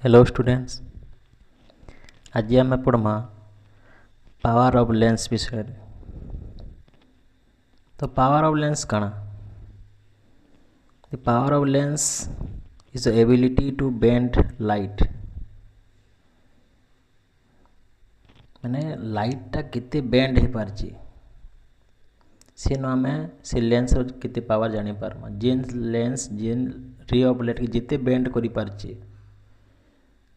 Hello students. आज आम पढ़मा power of lens विषय। तो पावर ऑफ लेंस कण? The power of lens is the ability to bend light. माने लाइटा केते बेंड हो पारची से न आम से लेंस केते पावर जानी पारमा। जेन lens gen ray of light के जिते बेंड करि पारची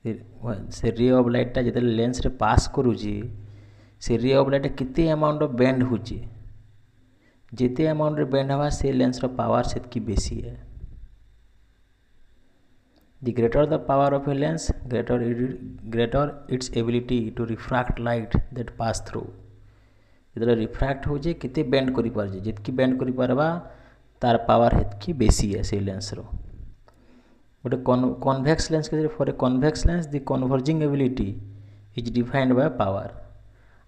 से रे ऑफ लाइटा जिते लेंस रे पास करूची से रे ऑफ लाइट केते अमाउंट ऑफ बेंड होची। जिते अमाउंट रे बेंड हवा से लेंस रो पावर सेतकी बेसी है। The greater the power of a lens greater its ability to refract light that pass through. जो रिफ्रैक्ट हो जे केते बेंड करि पारजे जितकी बेंड करि पारबा तार पावर हेतकी बेसी है से लेंस रो। गोटे कन्वेक्स लेंस के for a convex lens the converging ability is defined by power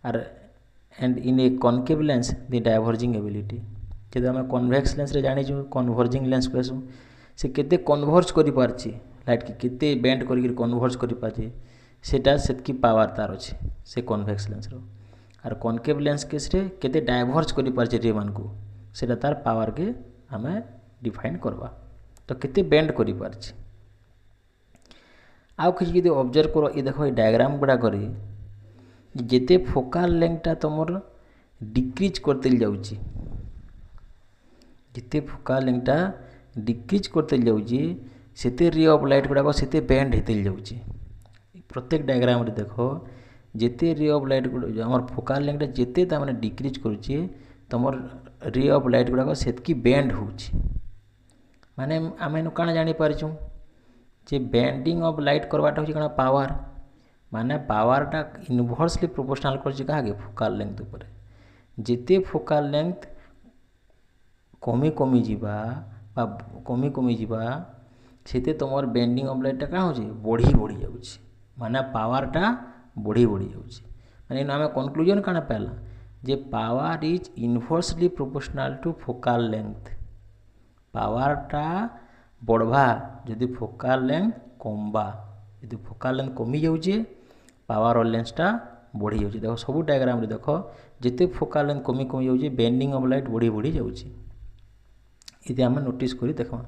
आर and in a concave lens the diverging ability. जब आम कन्वेक्स लेंस रे जानिछु कन्वर्जिंग लेंस कहसु से केते कन्वर्ज करि पारछि लाइट के केते बेंड करि कन्वर्ज करि पारछि सेटा सेतकी पावर तार अछि से कन्वेक्स लेंस रो। आर कनकेव लेंस केस रे केते डाइवर्ज करि पारछि रे मान को सेटा तार पावर के आमे डिफाइन करबा। तो केते बेंड करि पारछि आउ किछि यदि ऑब्जर्व करो ये देखो ये डायग्राम गुडा करी जेते फोकल लेंथटा तुमर डिक्रीज करते जाउची जिते फोकल लेंथटा डिक्रीज करते जाउची सेते रे ऑफ लाइट गुडा सेते बेंड हेते जाउची। प्रत्येक डायग्राम रे देखो जेते रे ऑफ लाइट गुडा हमर फोकल लेंथटा जेते ता माने डिक्रीज करूची तुमर रे ऑफ लाइट गुडा सेतकी बेंड होउची। माने आमे नु काना जानि पारछु जे बेंडिंग ऑफ लाइट करवाटा होची कना पावर माने पावरटा इनवर्सली प्रोपोर्शनल करछि कागे फोकल लेंथ ऊपर। जिते फोकल लेंथ कमी कमी जीवा बा कमी जीवा सेते तुमर बेंडिंग ऑफ लाइटटा का होची बढ़ी बढ़ी जाउची माने पावरटा बढ़ी बढ़ी जाउची। माने आमे कंक्लूजन काना पहला जे power is inversely proportional to focal length. पावरटा बढ़वा जदि फोकल लेंथ कमबा यदि फोकल लेंथ कमी जाउची पावर ऑफ लेंसटा बढ़ी जाउची। देखो सब डायग्राम रे देखो जिते फोकल लेंथ कमी कमी जाउची बेंडिंग ऑफ लाइट बढ़ी बढ़ी जाउची। इदि हम नोटिस करी देखो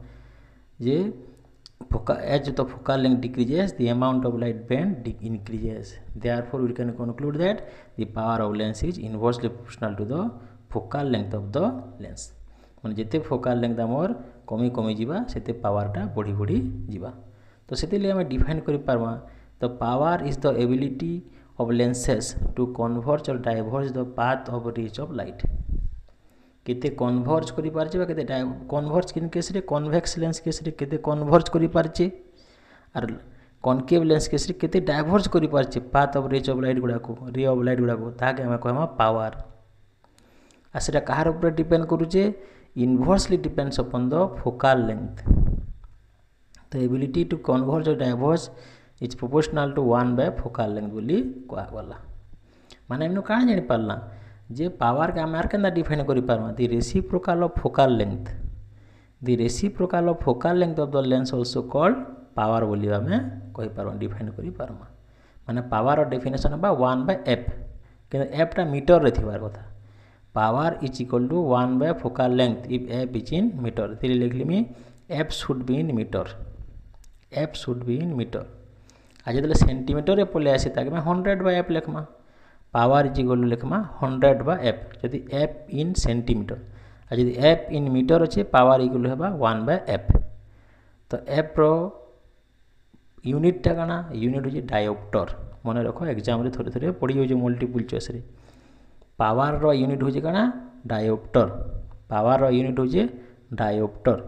जे as the focal length decreases the amount of light bend increases therefore we can conclude that the power of lens is inversely proportional to the focal length of the lens. माने जिते focal length हमर कमी कमी जीवा सेते पावरटा बढ़ी बढ़ी जीवा। तो सेते लिए हमें डिफाइन करि पारमा the power is the ability of lenses to converge और diverge the path of reach of light. केते कन्वर्ज करि पारचे बा केते कन्वर्ज किन केस रे कन्वेक्स लेंस केस रे केते कन्वर्ज करि पारचे आर कनकेव लेंस केस रे केते डाइवर्ज करि पारचे path of reach of light गुडा को रे ऑफ लाइट गुडा को ताके हमें कहमा पावर। आ सेटा कहार ऊपर डिपेंड करूचे inversely depends upon the focal length. The ability to converge और diverge is proportional to 1 by focal length बोली कहा गला। माने एमनो का जानि पारला जे पावर के आमे आर केना डिफाइन करि पारमा the reciprocal of focal length. The reciprocal of focal length of the lens also called power बोली आमे कहि पारमा डिफाइन करि पारमा। माने पावर और डेफिनेशन बा 1 बाय f कि f टा मीटर रे थिबार कथा। Power is equal to 1 by focal length if f is in metre. तिले लिखली मी f should be in metre. f should be in metre. आज जब सेंटीमीटर पले आसे ताके मैं 100 बाय f लिखमा। पावर इज इक्वल टू लिखमा 100 बाय f जदि f इन सेंटीमीटर आज जदि f इन मीटर अच्छे पावर इक्वल हेबा 1 बाय f। तो f रो यूनिट टा काना यूनिट होची डायोप्टर। मन रखो एग्जाम रे थोड़े थोड़े पड़ी हो मल्टीपल चॉइस रे। पावर रो यूनिट होची काना डायोप्टर। पावर रो यूनिट होची डायोप्टर।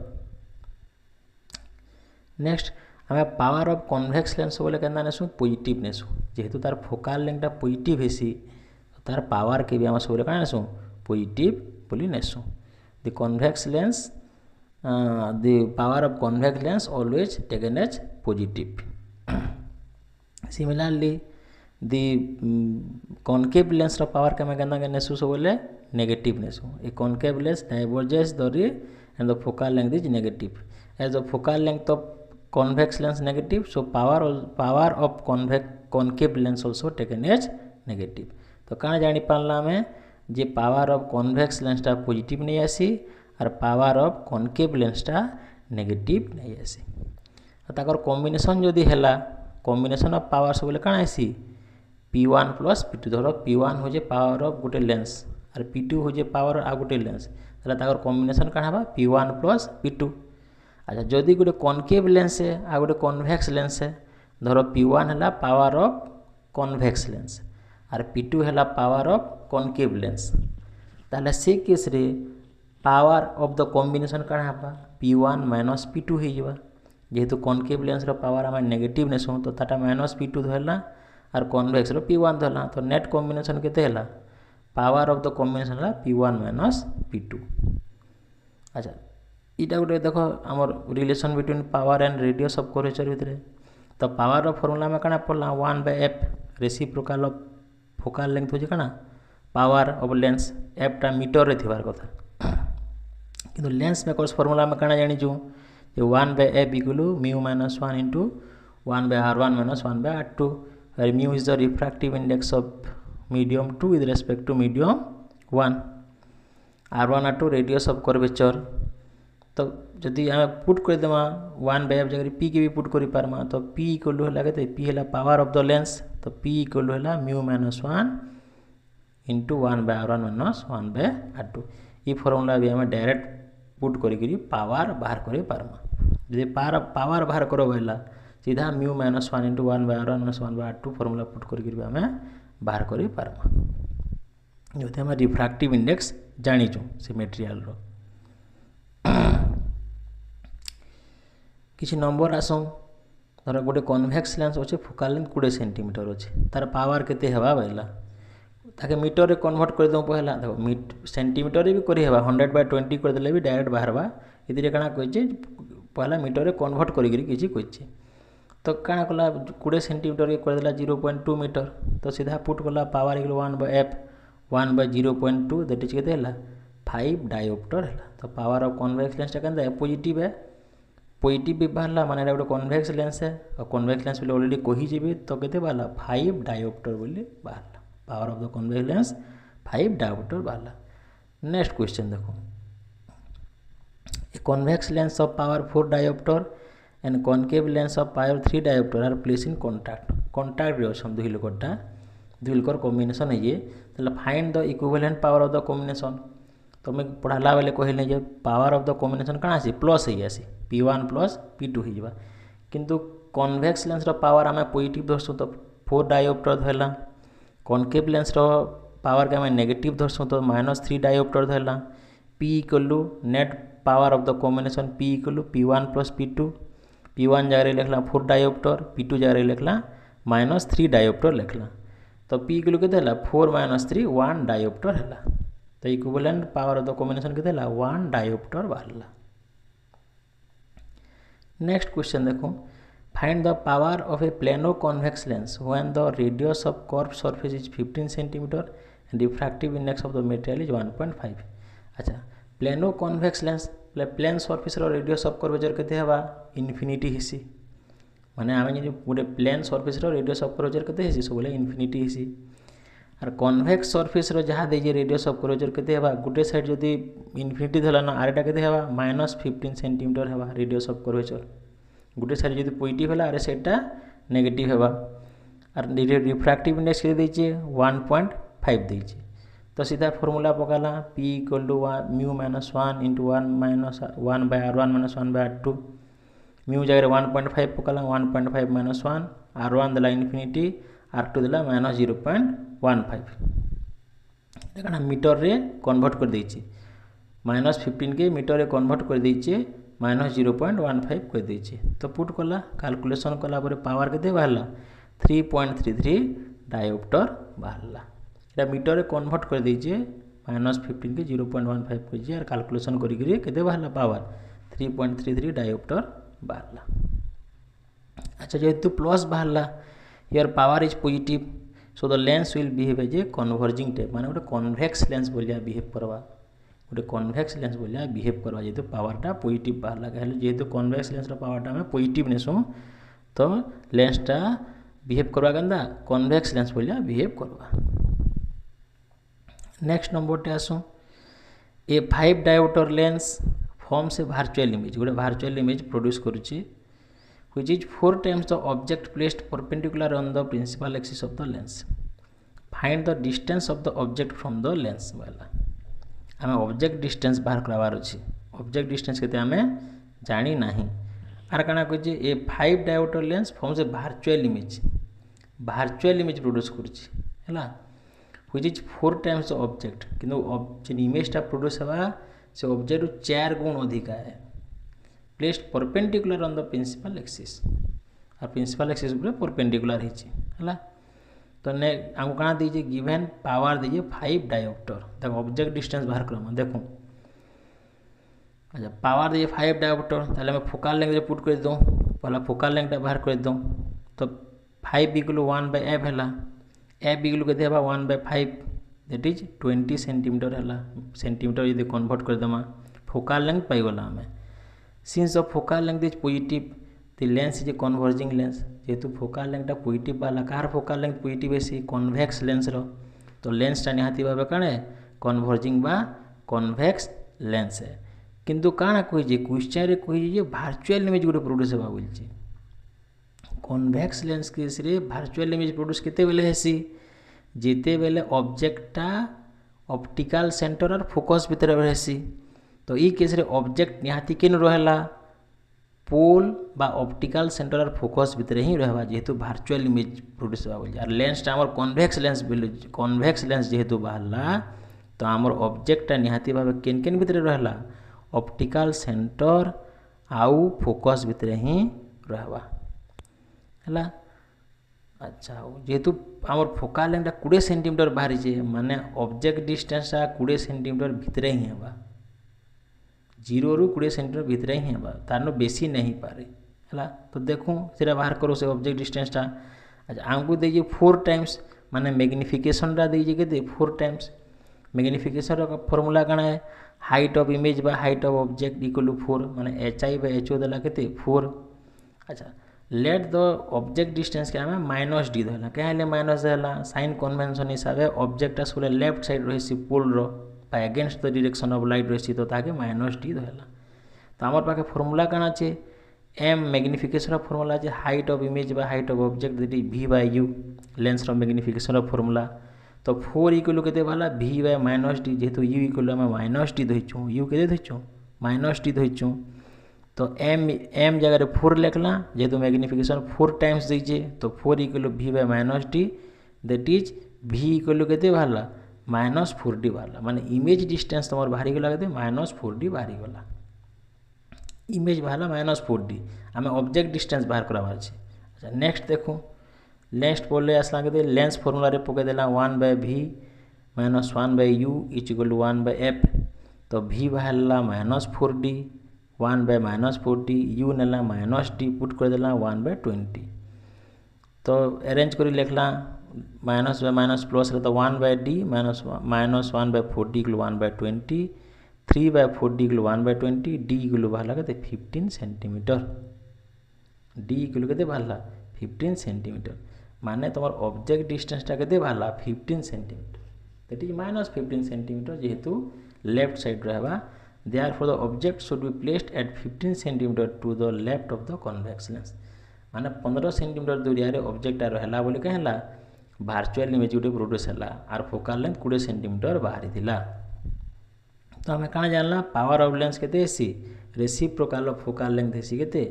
नेक्स्ट हमें पावर ऑफ कन्वेक्स लेंस बोले केना नेसु पॉजिटिव नेसु जेहेतु तार फोकल लेंथटा पॉजिटिव हेसी तार पावर के भी हम सब काना नेसु पॉजिटिव बोली नेसु। The convex lens the power of convex lens always taken as positive. Similarly the concave lens रो पावर के केना नेसु सब बोले नेगेटिव नेसु। A concave lens diverges the ray and the focal length is negative as the focal length of convex lens negative, so power of concave lens also taken as negative. तो कहाँ जानी पारला में जे पावर ऑफ कॉन्वेक्स लेंस टा positive नहीं आसी और power of concave lens टा negative नहीं आसी। ताकर कॉम्बिनेशन जदि हैला कॉम्बिनेशन ऑफ पावर सब बोले कहाँ आसी P1 प्लस P2 धरो P1 हो जे पावर ऑफ गोटे लेंस और P2 हो जे पावर आ गोटे लेंस ताला ताकर कॉम्बिनेशन कहाँ हबा P1 प्लस P2। अच्छा जदि गोटे कॉनकेव लेंस है आ गोटे कॉन्वेक्स लेंस है धरो P1 हैला पावर ऑफ कॉन्वेक्स लेंस और P2 हैला पावर ऑफ कॉनकेव लेंस ताले से केस रे पावर ऑफ द कॉम्बिनेशन कहाँ हबा P1 माइनस P2 हो जावा जेहेतु कॉनकेव लेंस रो पावर आम नेगेटिव नेसु तो ताटा माइनस P2 धरला और कॉन्वेक्स रो P1 धरला तो नेट कॉम्बिनेशन केते हैला पावर ऑफ द कॉम्बिनेशन हैला P1 माइनस P2। अच्छा इटा गोटे देखो आमर relation between power and radius of curvature भितर तो पावर ऑफ फॉर्मूला में कଣା पड़ला 1/f reciprocal of focal length हो कଣା पावर ऑफ लेंस एफ टा मीटर रे थिबार कथा किंतु लेंस मेकर्स फॉर्मूला में कଣା जानिछु जे 1/f equal mu minus 1 into 1/r1 minus 1/r2 where mu is the refractive index of medium 2 with respect to medium 1 r1 r2 radius of curvature। तो जदि आम put कर देमा 1/f जगह p के भी put कर पारमा तो p इक्वल होला के p हैला पावर ऑफ द लेंस तो p इक्वल होला mu minus 1 into 1/r1 minus 1/r2 ये फॉर्मूला भी आम डायरेक्ट पुट करी पावर बाहर करे पारमा जदि पावर बाहर करो बोला सीधा mu minus 1 into 1/r1 minus 1/r2 formula put करी आम बाहर करे पारमा जो आम रिफ्रैक्टिव इंडेक्स जानिचु से मटेरियल रो किसी नंबर आसो धर गोटे कन्वेक्स लेंस अच्छे फोकल लेंथ 20 सेंटीमीटर अच्छे तार पावर केते हेबा बोला ताके मीटर रे कन्वर्ट कर दो पहला देखो सेंटीमीटर रे भी करी हेबा 100/20 कर देले भी डायरेक्ट बाहरबा इदिरे काना कहचे पहला मीटर रे कन्वर्ट करी किछि कहचे तो काना कला 20 सेंटीमीटर के कर देला 0.2 मीटर तो सीधा पुट कला power equal 1/f 1/0.2 that is केते हला 5 डायोप्टर हला तो पावर ऑफ कन्वेक्स लेंस टा केनदा है पॉजिटिव भी बाहरला माने गोटे कन्वेक्स लेंस है और कन्वेक्स लेंस बोले ऑलरेडी कही जेबे तो केते बाहरला 5 डायोप्टर बोले बाहरला power of the convex lens 5 dioptre बाहरला। नेक्स्ट क्वेश्चन देखो a convex lens of power 4 dioptre and concave lens of power 3 dioptre are place in contact रे अछन दुई लोकर कॉम्बिनेशन है ये तले find the equivalent power of the combination तो मैं पढ़ाला बेले कहले जे पावर ऑफ द कॉम्बिनेशन कଣା आसी प्लस है आसी P1 प्लस P2 हो जावा किंतु कन्वेक्स लेंस रो पावर आमे पॉजिटिव धरसु तो 4 डायोप्टर धरला कॉनकेव लेंस रो पावर के आमे नेगेटिव धरसु तो -3 डायोप्टर धरला P equal to net power of the combination P equal to P1 plus P2 P1 जगह लिखला 4 डायोप्टर P2 जगह लिखला -3 डायोप्टर लिखला तो P इक्वल केते हला 4 - 3 1 डायोप्टर हला तो equivalent power of the combination केते हला 1 डायोप्टर बाहरला। नेक्स्ट क्वेश्चन देखो find the power of a plano convex lens when the radius of curve surface is 15 centimetre and refractive index of the material is 1.5। अच्छा plano convex lens plane surface रो radius of curvature केते हेबा infinity हिसी माने आमे जे गोटे plane surface रो रेडियस ऑफ कर्वेचर केते हिसी सब बोले इनफिनिटी हिसी और कन्वेक्स सरफेस रो जहाँ दे जे रेडियस ऑफ कर्वेचर केते हेबा गोटे साइड जदी इनफिनिटी धला ना आरेटा केते हेबा -15 सेंटीमीटर हेबा रेडियस ऑफ कर्वेचर गोटे साइड जदी पॉजिटिव हला आरे साइडटा नेगेटिव हेबा और रिफ्रैक्टिव इंडेक्स के देचे 1.5 देचे तो सीधा फॉर्मूला पकाला P equal to mu minus 1 into 1/r1 minus 1/r2 mu जगह 1.5 पकाला 1.5 माइनस 1 r1 देला इनफिनिटी r2 देला -0.15 देखना मीटर रे कन्वर्ट कर देछि -15 के मीटर रे कन्वर्ट कर देछि -0.15 कर देछि तो पुट कला कैलकुलेशन कला पर पावर केते बाहरला 3.33 डायोप्टर बाहरला एटा मीटर रे कन्वर्ट कर देछि -15 के 0.15 कर जे और कैलकुलेशन करी करी केते बाहरला पावर 3.33 डायोप्टर बाहरला। अच्छा जेहेतु प्लस बाहरला here power is positive so the lens will behave as a converging type माने गोटे कन्वेक्स लेंस बोलिया बिहेव करवा गोटे कन्वेक्स लेंस भाया बिहेव करवा जेहेतु पावरटा पॉजिटिव बाहर जेहेतु कन्वेक्स लेंस पावरटा आम पॉजिटिव नेसुँ तो लेंसटा बिहेव करवा केनता कन्वेक्स लेंस भाया बिहेव करवा। नेक्स्ट नंबरटे आसुँ ए 5 डायोप्टर लेंस फॉर्म से वर्चुअल इमेज गोटे वर्चुअल इमेज प्रोड्यूस करुच्ची which is 4 times the object placed perpendicular on the principal axis of the lens. Find the distance of the object from the lens वाला आम object distance बाहर करवार अच्छी object distance केते आम जानी नहीं आर काना कहे ए 5 डायोप्टर लेंस फॉर्म से वर्चुअल इमेज प्रोड्यूस करुच्ची है which is 4 times the object किंतु इमेजटा प्रोड्यूस होगा से ऑब्जेक्ट 4 गुण अधिका है placed perpendicular on the principal axis और प्रिंसिपल एक्सिस ऊपर परपेंडिकुलर है तो ने आमको कଣା दीजिए गिवन पावर दीजिए 5 डायोप्टर देखो ऑब्जेक्ट डिस्टेंस बाहर कर देखो अच्छा पावर दीजिए 5 डायोप्टर ताले मैं फोकल लेंथ पुट कर दूँ पहला फोकल लेंथ बाहर कर दूँ तो 5 इक्वल 1/f है f इक्वल के 1/5 दैट इज 20 सेंटीमीटर है सेंटीमीटर यदि कन्वर्ट करदेमा फोकल लेंथ पाईगला आम since the focal length is positive the lens is a converging lens जेहेतु फोकल लेंथटा पॉजिटिव बाला कार फोकल लेंथ पॉजिटिव है कन्वेक्स लेंस रो तो लेंसटा निहाती भाव कण कन्वर्जिंग बा कन्वेक्स लेंस है किंतु काଣା कही क्वेश्चन कही वर्चुअल इमेज गोटे प्रोड्यूस होगा बोलছি कन्वेक्स लेंस केस रे वर्चुअल इमेज प्रोड्यूस केते बेले हेसी जेते बेले ऑब्जेक्टटा ऑप्टिकल सेंटर और फोकस भितर हेसी तो ये केस रे ऑब्जेक्ट निहाती केन रहला पोल बा ऑप्टिकल सेंटर और फोकस भितर ही रहबा जेहेतु वर्चुअल इमेज प्रोड्यूस होगा बोल और लेंसटा आमर कन्वेक्स लेंस जेहेतु बाहरला तो आमर ऑब्जेक्टटा निहाती भाव केन केन भितर रहला ऑप्टिकल सेंटर आउ फोकस भितर ही रहबा है अच्छा जेहेतु आमर फोकल लेंथटा 20 सेंटीमीटर बाहरी माने ऑब्जेक्ट डिस्टेंसटा 20 सेंटीमीटर भितर ही है 0 ରୁ 20 सेंटीमीटर भितर ही है तार बेसी नहीं पारे है तो देखूँ से बाहर करो से ऑब्जेक्ट डिस्टेंसटा अच्छा आमको दीजिए 4 टाइम्स माने मैग्निफिकेशनटा दीजिए के 4 टाइम्स मैग्निफिकेशन का फॉर्मूला कण है हाइट ऑफ इमेज बा height of object equal to 4 माने HI/HO देला के 4 अच्छा लेट द ऑब्जेक्ट डिस्टेंस के आम -d देला क्या माइनस देला साइन कन्वेंशन हिसाब से ऑब्जेक्ट सब लेफ्ट साइड रही पोल रो against the direction of light रही तो ताके -d देला तो आमर पाखे फॉर्मूला कण अच्छे एम मैग्निफिकेशन फॉर्मूला अच्छे हाइट ऑफ इमेज बा height of object that is v/u lens magnification formula तो 4 इक्वल के वाला v/-d जेहेतु u इक्वल आम -d धोचु u के धोचु -d धोचु तो m जगह 4 लिखला जेहेतु मैग्निफिकेशन 4 टाइम्स दीजिए तो 4 equal v/-d that is v equal के बाहरला -4d बाहरला माने इमेज डिस्टेंस तुम बाहरी गला के -4d बाहरी गला इमेज बाहरला -4d आम ऑब्जेक्ट डिस्टेंस बाहर करवार अच्छे अच्छा नेक्स्ट देखो नेक्स्ट बोले आसला के लेंस फॉर्मूला रे पके देला 1/v - 1/u इक्वल 1/f तो v बाहरला -4d 1/-4d u नेला -d पुट कर देला 1/20 तो अरेंज करी लिखला माइनस प्लस तो 1/d -1/4d equal 1/20 3/4d equal 1/20 d equal बाहरला के 15 सेंटीमीटर d इक्वल के बाहरला 15 सेंटीमीटर माने तुम ऑब्जेक्ट डिस्टेंसटा के बाहरला 15 सेंटीमीटर दैट इज -15 सेंटीमीटर जेहेतु लेफ्ट साइड रहबा therefore the object should be placed at 15 cm to the left of the convex lens माने 15 centimetre दूरिया रे ऑब्जेक्ट रहला बोली कहला वर्चुअल इमेज गोटे प्रोड्यूस हैला आर फोकल लेंथ 20 सेंटीमीटर बाहरी थिला तो हमें काना जानला पावर ऑफ लेंस केते सी रेसिप्रोकल ऑफ फोकल लेंथ हेसी केते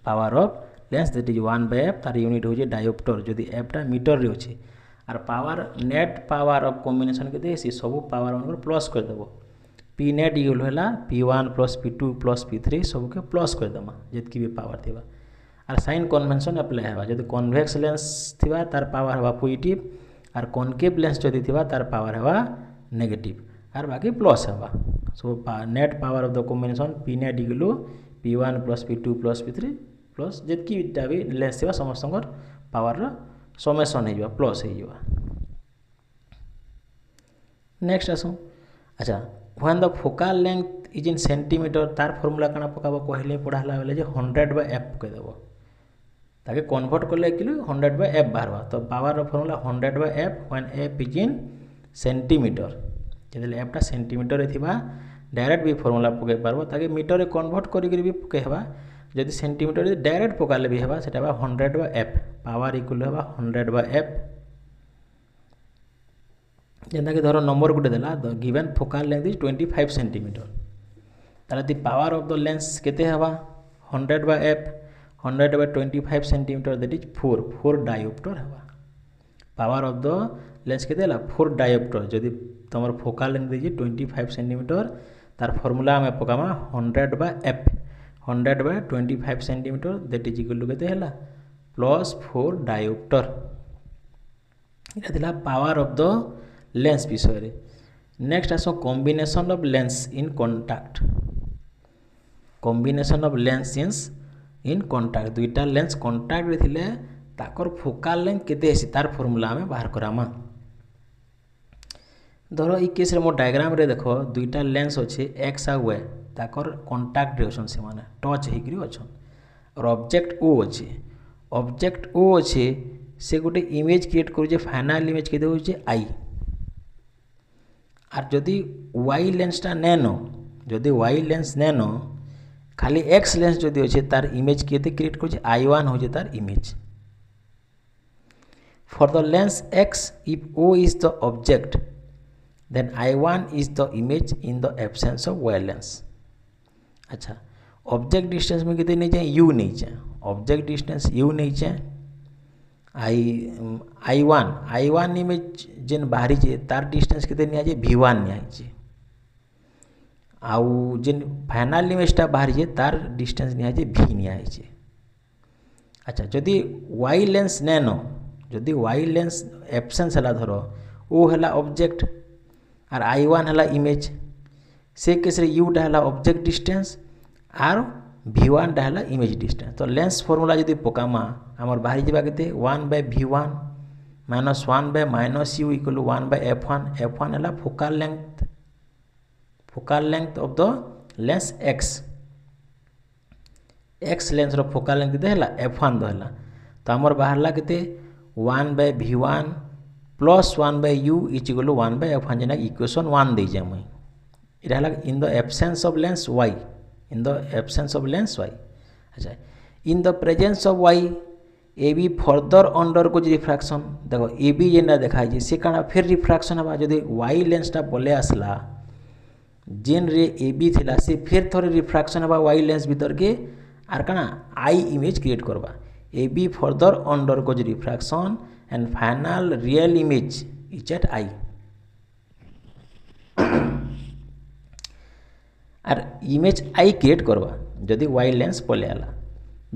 power of lens that is 1/f तार यूनिट होजे डायोप्टर जदि f टा मीटर रे होचे आर power net power of combination केते हेसी सब पावर मन प्लस कर देबो पी नेट इक्वल है P1 + P2 + P3 सबके प्लस कर देमा जितकी भी पावर थिबा आर साइन कन्वेंशन अप्लाई हेबा जदि कन्वेक्स लेंस थिबा तार पावर हेबा पॉजिटिव आर कॉनकेव लेंस जदि थिबा तार पावर हेबा नेगेटिव आर बाकी प्लस हेबा so net power of the combination P net equal P1 + P2 + P3 plus जितकी भी लेंस थिबा समस्तकर पावर समेसन हेबा प्लस हेबा नेक्स्ट आसो अच्छा when the focal length is in centimetre तार फॉर्मूला कଣା पकाबो कहले पढ़ाला बेले जे 100/f पकेदेबो ताके कन्वर्ट करले कि 100/f बाहरवा तो power formula 100/f when f is in centimetre जेदले f टा सेंटीमीटर रे थिबा डायरेक्ट भी फॉर्मूला पके पारबो ताके मीटर रे कन्वर्ट करि भी पके हेबा जदि सेंटीमीटर रे डायरेक्ट पकाले भी हेबा सेटा बा 100/f पावर इक्वल हेबा 100/f जेंदा के धरो नंबर गुटे देला the given focal length is 25 centimetre ताले the power of the lens केते हेबा 100/f 100/25 centimetre that is 4 dioptre हेबा पावर ऑफ द लेंस केते देला 4 डायोप्टर जदि तमर फोकल लेंथ इज 25 सेंटीमीटर तार फार्मूला हमें पकामा 100/f 100/25 centimetre that is equal to केते हैला +4 डायोप्टर इटा दिला पावर ऑफ द लेंस विषय रे नेक्स्ट आसो combination of lens in contact combination of lens in contact दुईटा लेंस कांटेक्ट रे थिले ताकर फोकल लेंथ केते हेसी तार फार्मूला हमें बाहर करामा धरो ई केस रे मो डायग्राम रे देखो दुईटा लेंस अछि x आ y ताकर कांटेक्ट रे अछन से माने टच हेकरी अछन और ऑब्जेक्ट o अछि से गोटे इमेज क्रिएट करू जे फाइनल इमेज केते होय जे i आर जदि y लेंसटा नेनो जदि y लेंस नेनो खाली x लेंस जदि अछि तार इमेज केते क्रिएट करू जे i1 हो जे तार image for the lens x if o is the object then i1 is the image in the absence of y lens अच्छा ऑब्जेक्ट डिस्टेंस में कितने नहीं चाहिए u नहीं चाहिए ऑब्जेक्ट डिस्टेंस u नहीं चाहिए i1 इमेज जेन बाहरी जे तार डिस्टेंस कितने नहीं आजे v1 नहीं आजे आउ जेन फाइनल इमेजटा बाहरी जे तार डिस्टेंस नहीं आजे v नहीं आजे अच्छा जदि y लेंस नेनो जदि y लेंस एब्सेंस हला धरो o हला ऑब्जेक्ट और i1 हला इमेज से केस रे u टा हला ऑब्जेक्ट डिस्टेंस आर v1 टा हला इमेज डिस्टेंस तो लेंस फार्मूला जदि पकामा हमर बाहरी जेबा केते 1/v1 -1 - u equal 1/f1 f1 हला focal length of the lens x lens रो फोकल लेंथ केते हला f1 द हला तो हमर बाहरला केते 1/v1 + 1/u इक्वल 1/f1 जेना इक्वेशन 1 दे जे मई इरा हला in the absence of lens y in the absence of lens y अच्छा in the presence of y ab further undergoes refraction देखो ab जेना देखाई जे से काना फिर रिफ्रैक्शन हबा जदि y लेंस टा पले आसला जेन रे ab थिला से फिर थोड़े रिफ्रैक्शन हबा y लेंस भीतर के आर काना i इमेज क्रिएट करबा ab further undergoes refraction and final real image is at i आर इमेज आई क्रिएट करवा जदि y लेंस पले आला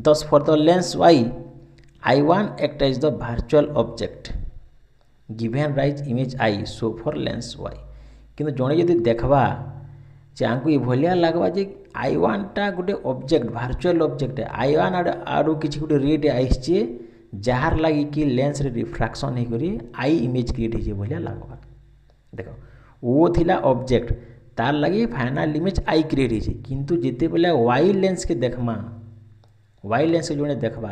thus for the lens y i1 act as the virtual object given rise image i so for lens y किंतु जणे जदि देखबा जे आंकु ई भलिया लागबा जे i1 टा गुटे ऑब्जेक्ट वर्चुअल ऑब्जेक्ट i1 आडू किछि गुटे रेड आइछे जहार लागि कि लेंस रे रिफ्रैक्शन हे करी i इमेज क्रिएट हे भलिया लागबा देखो वो थिला ऑब्जेक्ट तार लगी फाइनल इमेज आई क्रिएट है किंतु जिते बेले वाई लेंस के देखमा वाई लेंस के जोने देखबा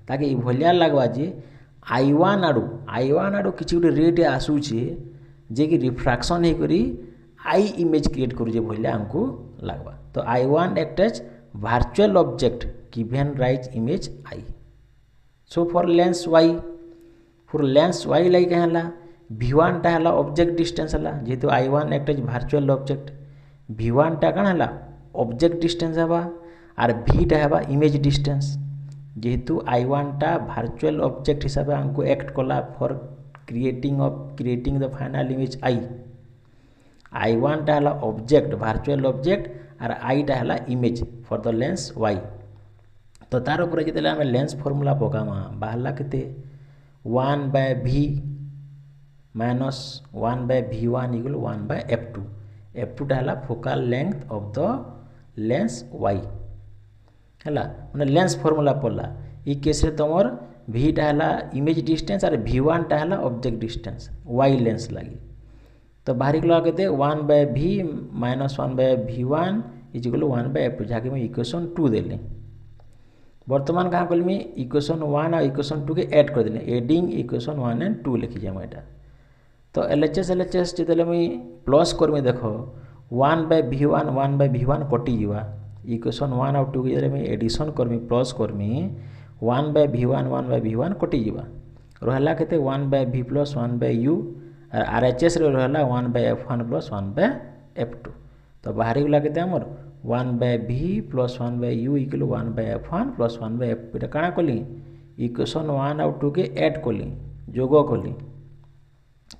ताकि ई भलिया लागबा जे i1 आडू किछि गुटे रेड आसुचे जे कि रिफ्रैक्शन हे करी आई इमेज क्रिएट करू जे भलिया हमको लागबा तो i1 act as virtual object given rise image I so for lens y like कहला v1 टा हला ऑब्जेक्ट डिस्टेंस हला जेतु i1 act as virtual object v1 टा कण हला ऑब्जेक्ट डिस्टेंस हबा आर v टा हबा इमेज डिस्टेंस जेतु i1 टा वर्चुअल ऑब्जेक्ट हिसाब हमको एक्ट कला for creating the final image i1 टा हला ऑब्जेक्ट वर्चुअल ऑब्जेक्ट आर i टा हला image for the lens y तो तार ऊपर जेतेले हम लेंस फार्मूला पकामा बाहरला केते 1/v minus 1/v1 equal 1/f2 f2 टा हला focal length of the lens y हला माने लेंस फार्मूला पड़ला ई केस रे तमर v टा हला इमेज डिस्टेंस और v1 टा हला ऑब्जेक्ट डिस्टेंस y लेंस लागि तो बाहरी गला केते 1 by v minus 1 by v1 is equal 1 by f2 जहाँ कि मैं इक्वेशन 2 देली। बर्तमान कहाँ कलमी इक्वेशन 1 और इक्वेशन 2 के ऐड कर देली एडिंग इक्वेशन 1 एंड 2 लिखी जाए एटा। तो LHS जिते मुई प्लस करमी देख 1 बाय v1 कटि जीवा इक्वेशन 1 और 2 के मुई addition Karmi plus Karmi 1 by v1 कटि जीवा रहला केते 1 by v plus 1 by u और RHS रे रहला 1 by f1 plus 1 by f2। तो बाहरी गला केते हमर 1 by v plus 1 by u equal 1 by f1 plus 1 by f2 एटा काना कली इक्वेशन 1 और 2 के ऐड कली जोग कली।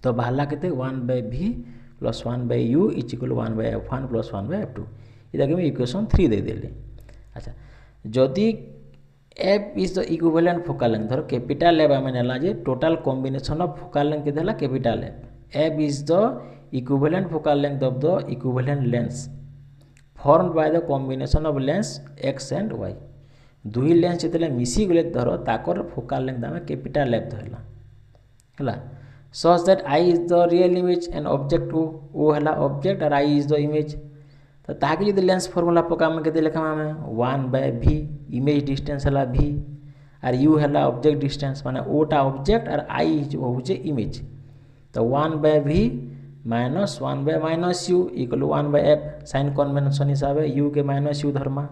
तो बाहरला केते 1 by v plus 1 by u is equal 1 by f1 plus 1 by f2 इटा के मैं इक्वेशन 3 दे देली। अच्छा जदि f is the equivalent focal length धर कैपिटल F आमे नेला जे total combination of focal length केते हला capital F is the equivalent focal length of the equivalent lens formed by the combination of lens x and y। दुई lens जेतले मिसी गले धर ताकर फोकल लेंथ आमे कैपिटल F धरला हला such that I is the real image and object o हला ऑब्जेक्ट और I is the image। तो ताकि यदि लेंस फॉर्मूला पका में केते लिखा हमें 1 बाय v इमेज डिस्टेंस हला v और u हला ऑब्जेक्ट डिस्टेंस माने ओटा ऑब्जेक्ट और I होउचे इमेज। तो 1 by v minus 1 by minus u equal 1 by f sign convention हिसाब u के माइनस u धर्मा।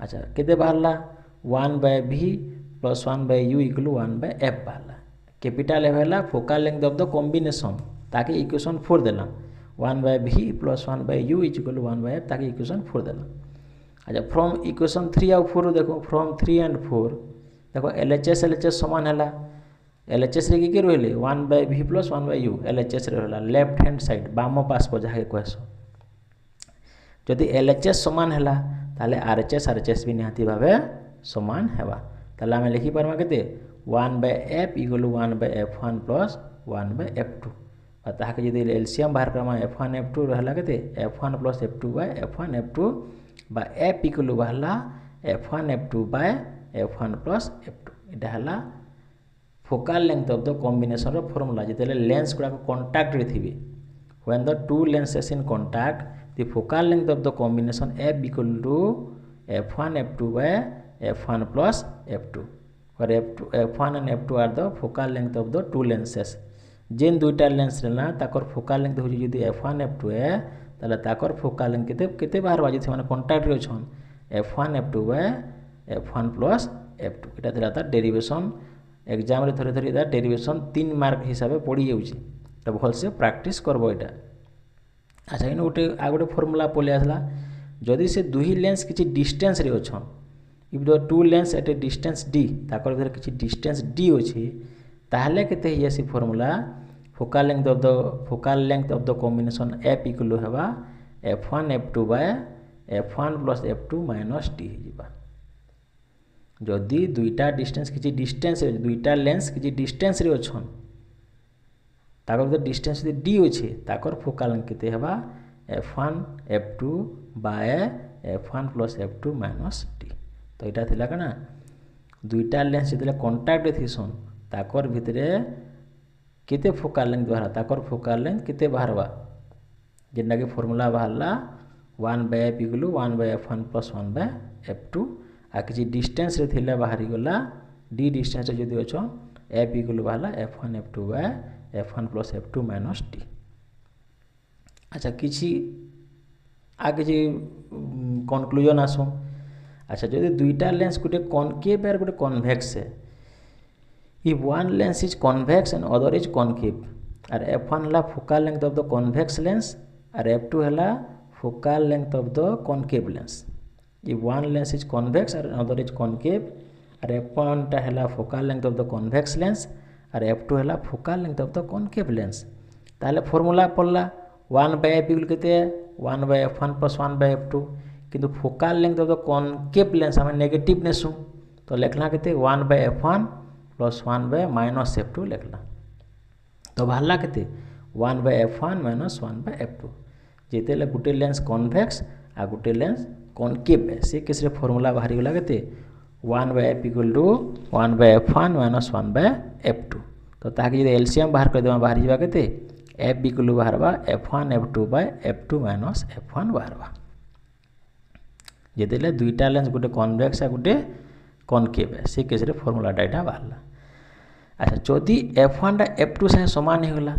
अच्छा केते बाहरला 1 by v plus 1 by u equal 1 by f बाहरला कैपिटल F हला focal length of the combination ताकि इक्वेशन 4 देला 1 by v plus 1 by u is equal 1 by f ताकि इक्वेशन 4 देला। अच्छा फ्रॉम इक्वेशन 3 और 4 देखो फ्रॉम 3 एंड 4 देखो LHS समान हला LHS रे के रहले 1 by v plus 1 by u LHS रे रहला लेफ्ट हैंड साइड बाम पास पर जाके कहसो जदि LHS समान हला ताले RHS भी निहाती भाबे समान हेबा ताले हम लिखि परमा केते 1 by f equal 1 by f1 plus 1 by f2 और ताके यदि एलसीएम बाहर करमा f1 f2 रहला केते f1 plus f2 by f1 f2 बा f इक्वल रहला f1 f2 by f1 plus f2 एटा हला focal length of the combination रो फार्मूला जेतेले लेंस गुडा कांटेक्ट रे थिबे when the two lenses in contact the focal length of the combination f equal to f1 f2 by f1 plus f2 और f1 and f2 are the focal length of the two lenses जेन दुईटा lens रहला ताकर focal length हो जदि f1 f2 है ताले ताकर focal length केते बाहर बाजी थे माने कांटेक्ट रे छन f1 f2 by f1 plus f2 एटा थिला ता डेरिवेशन एग्जाम रे थरे थरे दा डेरिवेशन 3 मार्क हिसाब पड़ी जाउची तो भल से प्रैक्टिस करबो एटा। अच्छा इन गोटे आ गोटे फार्मूला पले आसला जदि से दुही लेंस किछि डिस्टेंस रे अछन if the two lens at a distance d ताकर भीतर किछि डिस्टेंस d अछि ताहले केते हियासी formula focal length of the combination f equal हेबा f1 f2 by f1 plus f2 minus d हिबा जदि दुईटा डिस्टेंस किछि डिस्टेंस दुईटा लेंस किछि डिस्टेंस रे अछन ताकर भीतर डिस्टेंस d अछि ताकर फोकल लेंथ केते हेबा f1 f2 by f1 plus f2 minus d। तो यहाँ थिला कना दुईटा लेंस जितले कांटेक्ट रे थिसन ताकर भितरे केते फोकल लेंथ बाहर ताकर फोकल लेंथ केते बाहरबा जेना कि फार्मूला बाहरला 1 by f equal 1 by f1 plus 1 by f2 आ किछि डिस्टेंस रे थिला बाहरी गला d डिस्टेंस जदि अछो f इक्वल बाहरला f1 f2 by f1 plus f2 minus d। अच्छा किछि आगे जे कंक्लूजन आसो। अच्छा जदि दुईटा लेंस गोटे कॉनकेव और गोटे कन्वेक्स है if one lens is convex and other is concave और f1 हला focal length of the convex lens और f2 हला focal length of the concave lens if one lens is convex और other is concave और f1 टा हला focal length of the convex lens और f2 हला focal length of the concave lens ताले formula पड़ला 1 बाय f इक्वल केते 1 by f1 plus 1 by f2 किंतु focal length of the concave lens हमें नेगेटिव नेसु तो लिखला केते 1 by f1 plus 1 by minus f2 लिखला तो बाहरला केते 1 by f1 minus 1 by f2 जेतेले Gute lens convex uh Gute lens concave है से किसरे फार्मूला बाहरी गला केते 1 by f equal to 1 by f1 minus 1 by f2 तो ताकि यदि एलसीएम बाहर कर देबा बाहर जीवा केते एफ इक्वल बाहरवा f1 f2 by f2 minus f1 बाहरवा जेदेले दुईटा लेंस गोटे कन्वेक्स आ गोटे कनकेव है से केस रे फॉर्मूलाटा एटा बाहरला। अच्छा जदि f1 टा f2 से समान हो गला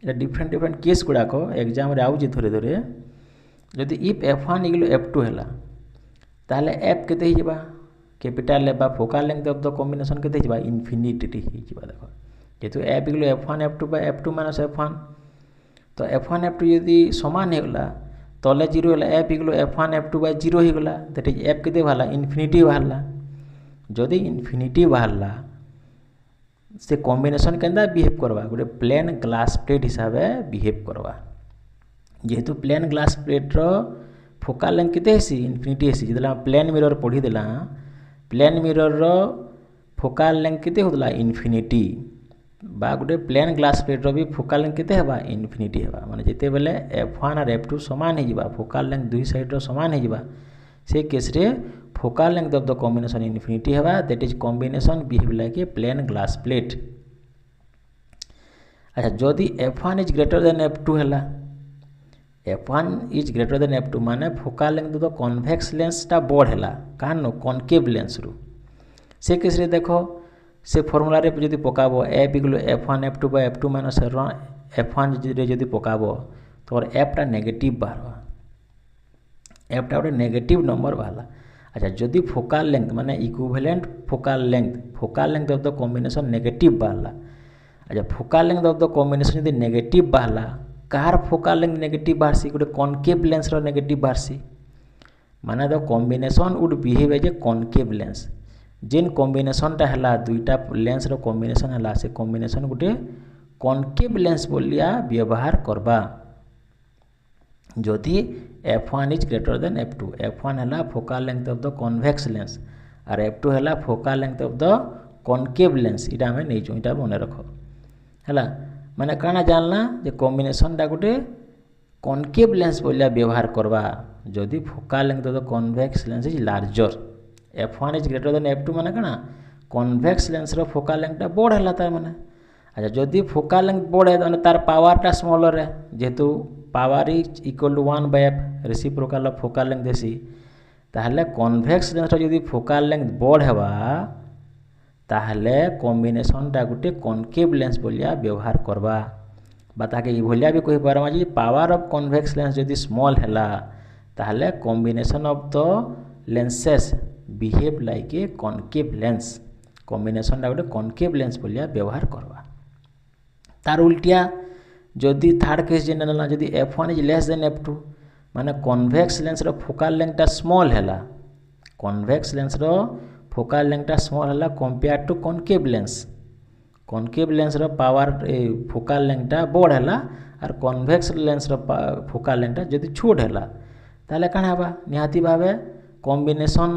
एटा डिफरेंट केस गुड़ाक एग्जाम रे आउची थोड़े थोड़े जदि इफ f1 इक्वल f2 हैला ताहले f केते ही जबा कैपिटल लेबा focal length of the combination केते जबा इनफिनिटी ही जबा देखो जेतु f equal f1 f2 by f2 minus f1 तो f1 f2 यदि समान हो गला तले 0 होला f equal f1 f2 bye 0 हो गला दैट इज f केते बाहरला इनफिनिटी बाहरला जदि इनफिनिटी बाहरला से कॉम्बिनेशन केंदा बिहेव करवा गोटे प्लेन ग्लास प्लेट हिसाब से बिहेव करवा जेहेतु प्लेन ग्लास प्लेट रो फोकल लेंथ केते हेसी इनफिनिटी हेसी जेतला प्लेन मिरर पढ़ी देला प्लेन मिरर रो फोकल लेंथ केते होतला इनफिनिटी बा गोटे प्लेन ग्लास प्लेट रो भी फोकल लेंथ केते हेबा इनफिनिटी हेबा माने जेते बेले f1 और f2 समान हे जिबा फोकल लेंथ दुई साइड रो समान हे जिबा से केस रे focal length of the combination infinity हेबा that is combination behave like a plane glass plate. अच्छा जदि f1 is greater than f2 हैला f1 is greater than f2 माने focal length of the convex lens टा बड़ हैला कान no concave lens रु से केस रे देखो से फॉर्मूला रे जदि पकाबो f equal f1 f2 by f2 minus f1 रे जदि पकाबो तो f टा नेगेटिव बाहरवा f टा गोटे नेगेटिव नंबर बाहरला। अच्छा जदि फोकल लेंथ माने equivalent focal length of the combination negative बाहरला अच्छा focal length of the combination यदि नेगेटिव बाहरला कार फोकल लेंथ नेगेटिव बाहरसी गोटे कनकेव लेंस रो नेगेटिव बाहरसी माने the combination would behave as a concave lens जेन कॉम्बिनेशन टा हला दुईटा लेंस रो कॉम्बिनेशन हला से कॉम्बिनेशन गोटे कनकेव लेंस बोलिया व्यवहार करबा जदि f1 is greater than f2 f1 हैला focal length of the convex lens और f2 हैला focal length of the concave lens इटा हमें नहीं जो इटा मने रखो हैला माने काना जानला जे कॉम्बिनेशन टा गोटे कनकेव लेंस बोलिया व्यवहार करबा जदि focal length of the convex lens is larger f1 is greater than f2 माने काना कन्वेक्स लेंस रो फोकल लेंथ टा बड़ हैला तार माने अच्छा जदि फोकल लेंथ बड़ है तो तार पावर टा स्मॉलर है जेहेतु power is equal to 1 by f reciprocal of focal length देसी ताहले कन्वेक्स लेंस रो जदि फोकल लेंथ बड़ हेबा ताहले कॉम्बिनेशन टा गोटे कनकेव लेंस बोलिया व्यवहार करबा बाताके ई भलिया भी कहि पारमा जे पावर ऑफ कन्वेक्स लेंस जदि स्मॉल हैला ताहले combination of the lenses behave like A concave lens combination टा गोटे कनकेव लेंस बोलिया व्यवहार करबा तार उल्टिया जदि थर्ड केस जेन ना जदि f1 is less than f2 माने कन्वेक्स लेंस रो फोकल लेंथ टा स्मॉल हैला कन्वेक्स लेंस रो फोकल लेंथ टा स्मॉल हैला कंपेयर टू कनकेव लेंस रो पावर फोकल लेंथ टा बड़ हैला और कन्वेक्स लेंस रो फोकल लेंथ टा जदि छोट हैला ताले काना हबा निहाती भाबे कॉम्बिनेशन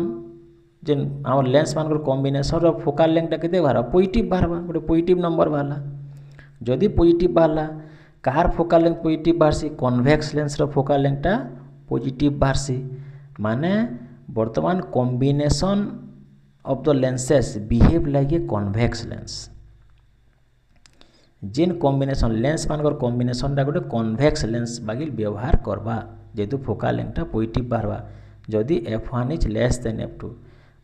जेन आम लेंस मान कॉम्बिनेशन रो फोकल लेंथ टा केते बाहर पॉजिटिव बाहरबा गोटे पॉजिटिव नंबर बाहरला जदि पॉजिटिव बाहरला कार फोकल लेंथ पॉजिटिव बाहरसी कन्वेक्स लेंस रो फोकल लेंथ टा पॉजिटिव बाहरसी माने वर्तमान combination of the lenses behave like a convex lens जेन कॉम्बिनेशन लेंस मान कॉम्बिनेशन टा गोटे कन्वेक्स लेंस बागिल व्यवहार करबा जेतु फोकल लेंथ टा पॉजिटिव बाहरबा जदि f1 is less than f2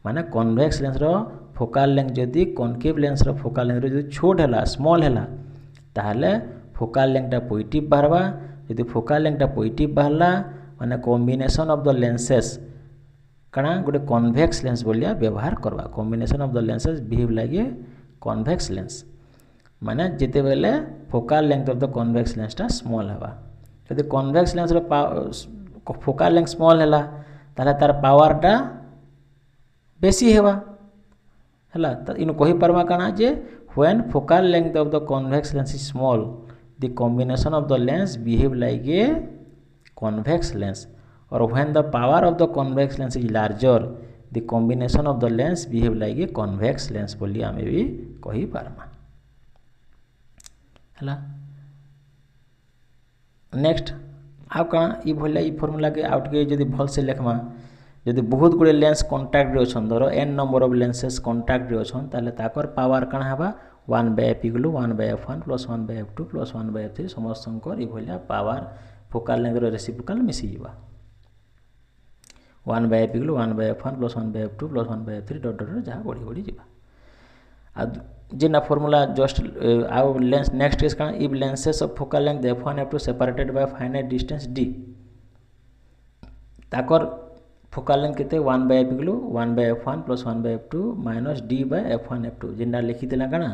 माने कन्वेक्स लेंस रो फोकल लेंथ जदि कनकेव लेंस रो फोकल लेंथ जदि छोट हैला स्मॉल हैला ताहले फोकल लेंथ टा पॉजिटिव बाहरबा यदि फोकल लेंथ टा पॉजिटिव बाहरला माने कॉम्बिनेशन ऑफ द लेंसेस काना गोटे कन्वेक्स लेंस बोलिया व्यवहार करबा combination of the lenses behave like a convex lens माने जेते बेले focal length of the convex lens टा स्मॉल हेबा यदि कन्वेक्स लेंस रो फोकल लेंथ स्मॉल हैला ताले तार पावर टा बेसी हेबा हैला त इनु कहि परबा काना जे when focal length of the convex lens is small the combination of the lens behave like a convex lens or when the power of the convex lens is larger the combination of the lens behave like a convex lens बोली आमे भी कहि पारमा हैला next आ काना ई भले ई formula के out के जदी भल से लिखमा जदि बहुत गुड़े लेंस कंटाक्ट रे अछन धरो n number of lenses contact रे अछन ताले ताकर पावर काना हेबा one by F equal one by F one plus one by F two plus one by F three समस्त ये पावर फोकाल लेंथर रेसिप्रोकाल मिसी जावा one by F equal one by F one plus one by F two plus one by F three dot dot जहाँ बढ़ी बढ़ी जावा आ जेना फॉर्मूला जस्ट आउ lens next is if lenses of focal length F one F two separated by finite distance D ताकर focal length केते one by F equal one by F one plus one by F two minus D by F one F two जेना लिखी देला कना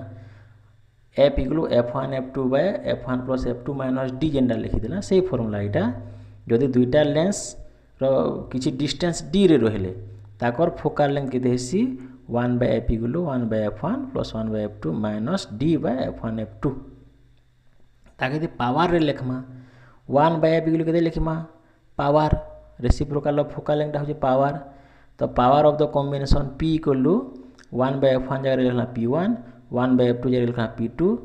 F equal F one F two by F one plus F two minus D जेना लिखी देला से formula इटा जदि दुईटा लेंस रो किछि डिस्टेंस डी रे रहले ताकर फोकल लेंथ केते हेसी one by F equal one by F one plus one by F two minus D by F one F two ताके पावर रे लिखमा वन बाय एफ इक्वल केते लिखमा power reciprocal of focal length होचे power तो power of the combination P equal to one by F one जगह लिखला P1 one by F to जगह लिखला P2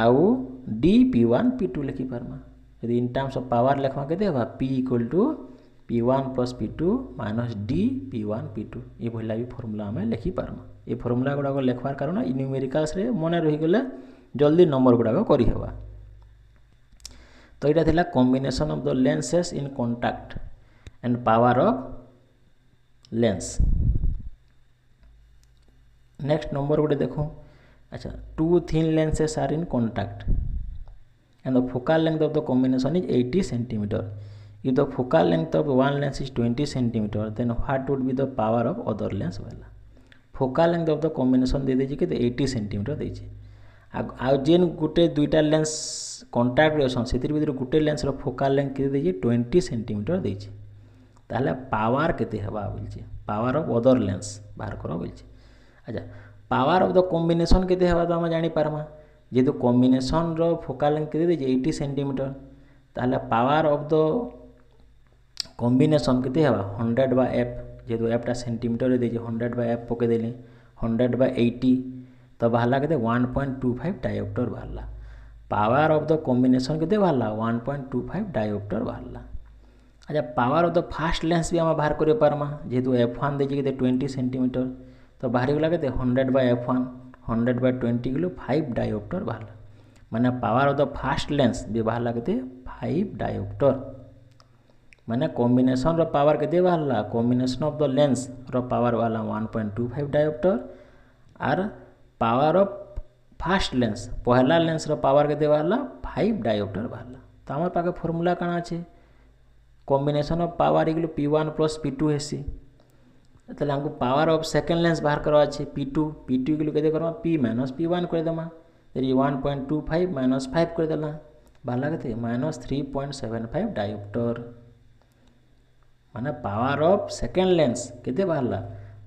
आउ D P1 P2 लिखि पारमा यदि इन टर्म्स ऑफ पावर लिखमा केते होबा P equal to P1 plus P2 minus D P1 P2 ये भला भी फॉर्मूला हमें लिखि पारमा ये फॉर्मूला गुडा को लिखवार कारण न्यूमेरिकल्स रे मने रहि गेले जल्दी नंबर गुडा को करि हेबा तो एटा थिला combination of the lenses in contact and power of lens next number गोटे देखो अच्छा two thin lenses are in contact and the focal length of the combination is 80 centimeter if the focal length of one lens is 20 centimeter then what would be the power of other lens वाला focal length of the combination दे देछि के 80 centimeter देछि आ जेन गुटे दुईटा lens contact रे असन सेतिर भीतर गुटे lens रो focal length के देछि 20 सेंटीमीटर देछि ताहले पावर केते हेबा बोलछि पावर ऑफ अदर लेंस बाहर करो बोलछि अच्छा पावर ऑफ द कॉम्बिनेशन केते हेबा तो हम जानि पारमा जेतु कॉम्बिनेशन रो फोकल लेंथ केते देछि 80 सेंटीमीटर ताहले पावर ऑफ द कॉम्बिनेशन केते हेबा 100 बाय एफ जेतु एफ टा सेंटीमीटर रे देछि 100 बाय एफ पके देले 100 बाय 80 तो बाहरला केते 1.25 डायोप्टर बाहरला पावर ऑफ द कॉम्बिनेशन केते बाहरला 1.25 डायोप्टर बाहरला अच्छा power of the first lens भी हम बाहर करे पारमा जेतु f1 देछि केते 20 सेंटीमीटर तो बाहर गेला केते 100 बाय f1 100 बाय 20 किलो 5 डायोप्टर बाहरला माने power of the first lens भी बाहरला केते 5 डायोप्टर माने कॉम्बिनेशन रो पावर केते बाहरला कॉम्बिनेशन ऑफ द लेंस रो पावर वाला 1.25 डायोप्टर आर पावर ऑफ फास्ट लेंस पहला लेंस रो पावर केते बाहरला 5 डायोप्टर बाहरला तो हमर पाके फार्मूला काना अछि combination of power equal P1 plus P2 हेसी तले हमको पावर ऑफ सेकंड लेंस बाहर करवा अछि P2 इक्वल केते करबा P माइनस P1 कर देमा तरी 1.25 माइनस 5 कर देला बाला केते माइनस 3.75 डायोप्टर माने पावर ऑफ सेकंड लेंस केते बाहरला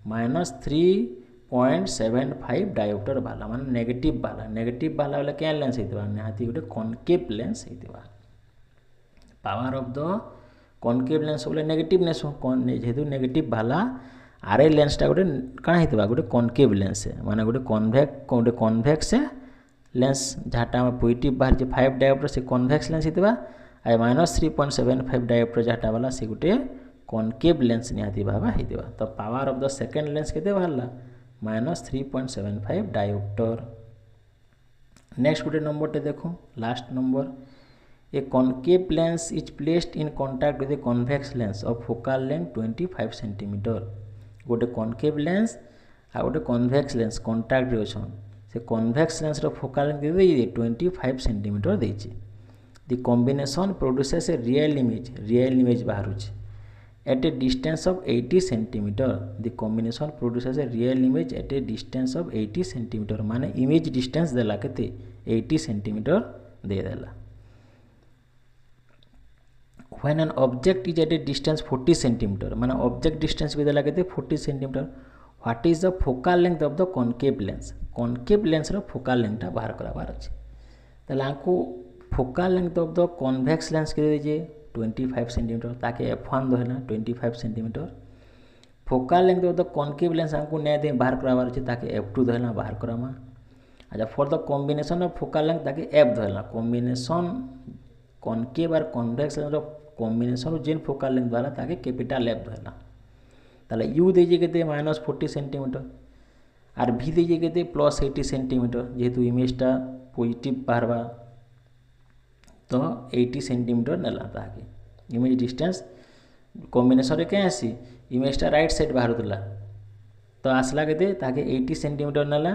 माइनस 3.75 डायोप्टर बाहरला माने नेगेटिव बाहरला वाला के लेंस हेतबा नेहाती गोटे कॉनकेव लेंस हेतबा power of the concave lens बोले नेगेटिव लेंस जेहेतु नेगेटिव भाला आरे लेंसटा गोटे काना हेतबा गोटे कॉनकेव लेंस है माने गोटे कॉन्वेक्स लेंस जहाँटा हम पॉजिटिव बाहर जे 5 डायोप्टर से कॉन्वेक्स लेंस हेतबा आ माइनस 3.75 डायोप्टर जहाँटा वाला से गोटे कॉनकेव लेंस निहाती भाबा हेतबा तो power of the second lens केते बाहरला माइनस 3.75 डायोप्टर नेक्स्ट गोटे नंबर टे देखो last number A concave lens is placed in contact with a convex lens of focal length 25 cm. गोटे concave lens आ गोटे convex lens contact रे अछन से convex lens रो focal length दे 25 cm देछि the combination produces a real image बाहरुछि at a distance of 80 cm. the combination produces a real image at a distance of 80 cm माने image distance देला केते 80 cm दे देला when an object is at a distance 40 cm माने object distance भी देला केते 40 cm what is the focal length of the concave lens रो focal length बाहर कराबार अछि तला को focal length of the convex lens के जे 25 cm ताके f1 दोहना 25 cm focal length of the concave lens हमको ने दे बाहर कराबार अछि ताके f2 दोहना बाहर करामा अच्छा for the combination of focal length ताके f दोहना कॉम्बिनेशन कॉनकेव और कॉन्वेक्स लेंस रो कॉम्बिनेशन जेन फोकल लेंथ वाला ताके कैपिटल एफ धरला ताले u देजे केते -40 सेंटीमीटर आर भि देजे केते +80 सेंटीमीटर जेहेतु इमेजटा पॉजिटिव बाहरबा तो 80 सेंटीमीटर नेला ताके इमेज डिस्टेंस कॉम्बिनेशन रे के आसी इमेजटा राइट साइड बाहरुला तो आसला केते ताके 80 सेंटीमीटर नेला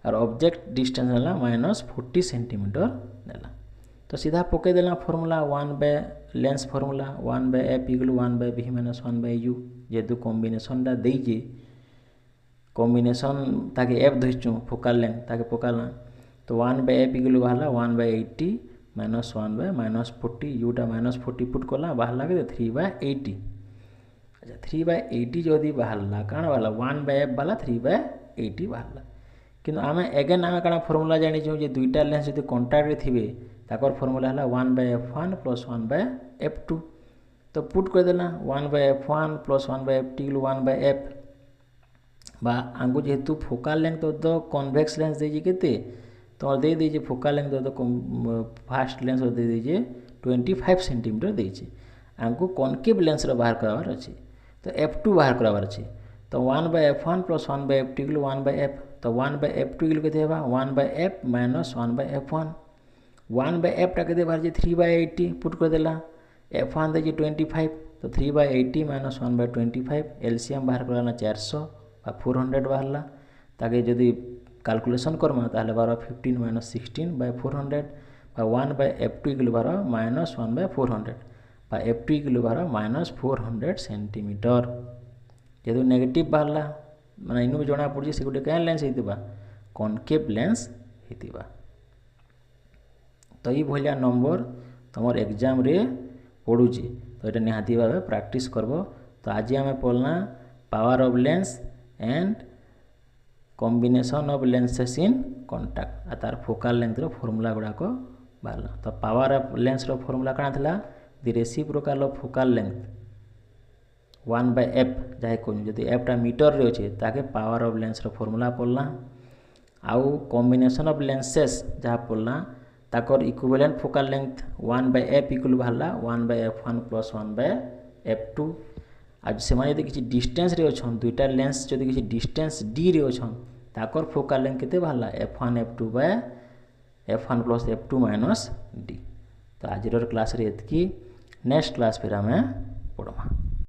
और ऑब्जेक्ट डिस्टेंस नेला -40 सेंटीमीटर नेला तो सीधा पके देला formula 1 lens formula 1/f = 1/v - 1/u जेहेतु कॉम्बिनेशनटा देइजे कॉम्बिनेशन ताके f धइचु फोकल लेंथ ताके पकाला तो 1/f = बाहला 1/80 - 1/-40 uटा -40 पुट कला बाहला के 3/80 अच्छा 3/80 जदि बाहला काण वाला 1/f वाला 3/80 बाहला किंतु आमे अगेन आमे काण फॉर्मूला जानि जे दुईटा लेंस जदि कांटेक्ट रे थिबे ताकर फॉर्मूला हला 1/f1 + 1/f2 तो पुट कर देला 1/f1 + 1/f2 = 1/f बा आंगु जेहेतु फोकल लेंथ तो कन्वेक्स लेंस देजे केते तो दे दीजिए फोकल लेंथ तो फास्ट लेंस दे दीजिए 25 सेंटीमीटर देजे आंगु कॉनकेव लेंस रो बाहर करावार अछि तो f2 बाहर करावार अछि तो 1/f1 + 1/f2 = 1/f तो 1/f2 = केते हेबा 1/f - 1/f1 1/f टा केते बाहर जे 3/80 पुट कर देला f1 दे 25 तो 3/80 - 1/25 एलसीएम बाहर कराना 400 बा 400 बाहरला ताके जदि कैलकुलेशन करमा ताहले बार 15 - 16/400 बा 1/f2 = बार -1/400 बा f2 = बार -400 सेंटीमीटर जेदु नेगेटिव बाहरला माने इनु जणा पड़जे से गुटे केन लेंस हेतिबा कॉनकेव लेंस हेतिबा तो ये भलिया नंबर तुम एग्जाम रे पड़ुची तो ये निहाती भाव प्रैक्टिस करबो तो आज आम पढ़ना power of lens and combination of lenses in contact आ तार फोकल लेंथ रो फॉर्मूला गुड़ाक बाहरला तो पावर ऑफ लेंस रो फॉर्मूला काना थिला the reciprocal of focal length 1/f जाहे कहूँ जदि एफटा मीटर रे अच्छे ताके पावर ऑफ लेंस रो फॉर्मूला पढ़ला आउ कॉम्बिनेशन ऑफ लेंसेस जहाँ पढ़ला ताकर equivalent focal length 1/f = बाहरला 1/f1 + 1/f2 आज से यदि किसी डिस्टेंस रे अछन दुईटा लेंस जदि किसी डिस्टेंस d रे अछन ताकर फोकल लेंथ केते बाहरला f1 f2 f1 + f2 - d तो आज क्लास रे एतकी नेक्स्ट क्लास फिर हमें पढ़मा।